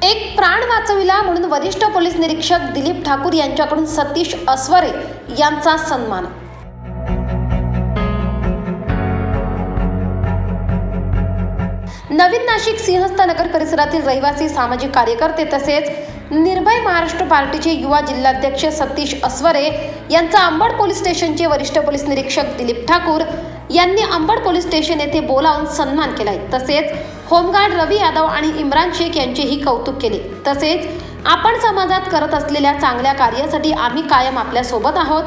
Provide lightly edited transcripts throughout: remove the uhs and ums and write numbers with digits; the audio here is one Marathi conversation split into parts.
एक प्राण वाचविला म्हणून वरिष्ठ पोलीस निरीक्षक दिलीप ठाकूर यांच्याकडून सतीश अस्वरे यांचा सन्मान। नवीन नाशिक सिंहस्थ नगर परिसरातील रहिवासी सामाजिक कार्यकर्ते तसेच निर्भय महाराष्ट्र पार्टीचे युवा जिल्हाध्यक्ष सतीश अस्वरे यांचा अंबड पोलीस स्टेशनचे वरिष्ठ पोलीस निरीक्षक दिलीप ठाकूर यांनी अंबड पोलीस स्टेशन येथे बोलावून सन्मान केलाय। तसेच होमगार्ड रवी यादव आणि इम्रान शेख यांचेही कौतुक केले। तसेच आपण समाजात करत असलेल्या चांगल्या कार्यासाठी आम्ही कायम आपल्या सोबत आहोत।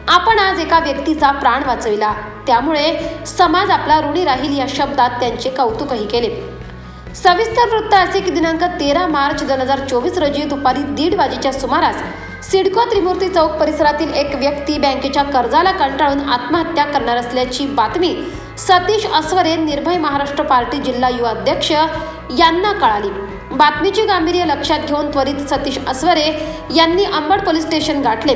आपण आज एका व्यक्तीचा प्राण वाचविला, त्यामुळे समाज आपला ऋणी राहील या शब्दात त्यांचे कौतुकही केले। सविस्तर वृत्त असे की दिनांक 13 मार्च 2024 रोजी दुपारी 1:30 वाजेच्या सुमारास सिडको त्रिमूर्ती चौक परिसरातील एक व्यक्ती बँकेच्या कर्जाला कंटाळून आत्महत्या करणार असल्याची बातमी सतीश अस्वरे निर्भय महाराष्ट्र पार्टी जिल्हा युवा अध्यक्ष यांना कळाली। बातमीचे गांभीर्य लक्षात घेऊन त्वरित सतीश अस्वरे यांनी अंबड पोलीस स्टेशन गाठले।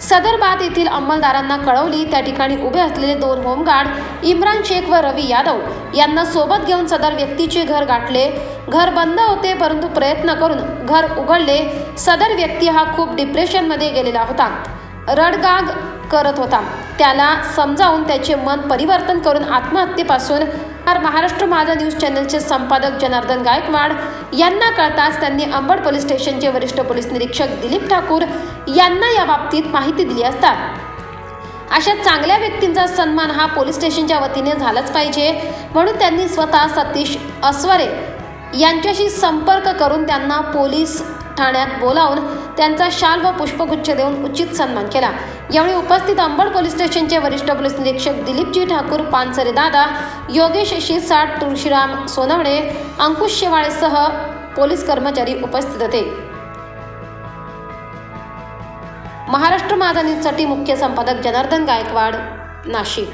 सदर बात येथील अंमलदारांना कळवली। त्या ठिकाणी उभे असलेले 2 होमगार्ड इम्रान शेख व रवी यादव यांना सोबत घेऊन सदर व्यक्तीचे घर गाठले। घर बंद होते, परंतु प्रयत्न करून घर उघडले। सदर व्यक्ती हा खूप डिप्रेशनमध्ये गेलेला होता, रडगाग करत होता। त्याला समजावून त्याचे मन परिवर्तन करून आत्महत्येपासून महाराष्ट्र माझा न्यूज चॅनलचे संपादक जनार्दन गायकवाड यांना कळताच त्यांनी अंबड पोलीस स्टेशनचे वरिष्ठ पोलीस निरीक्षक दिलीप ठाकूर यांना या बाबतीत माहिती दिली असता अशा चांगल्या व्यक्तींचा सन्मान हा पोलीस स्टेशनच्या वतीने झालाच पाहिजे, म्हणून त्यांनी स्वतः सतीश अस्वरे यांच्याशी संपर्क करून त्यांना पोलीस ठाण्यात बोलावून त्यांचा शाल व पुष्पगुच्छ देऊन उचित सन्मान केला। यावेळी उपस्थित अंबड पोलीस स्टेशनचे वरिष्ठ पोलीस निरीक्षक दिलीपजी ठाकूर, पानसरे दादा, योगेश शिरसाट, तुळशीराम सोनवणे, अंकुश शेवाळेसह पोलीस कर्मचारी उपस्थित होते। महाराष्ट्र माझा न्यूजसाठी मुख्य संपादक जनार्दन गायकवाड, नाशिक।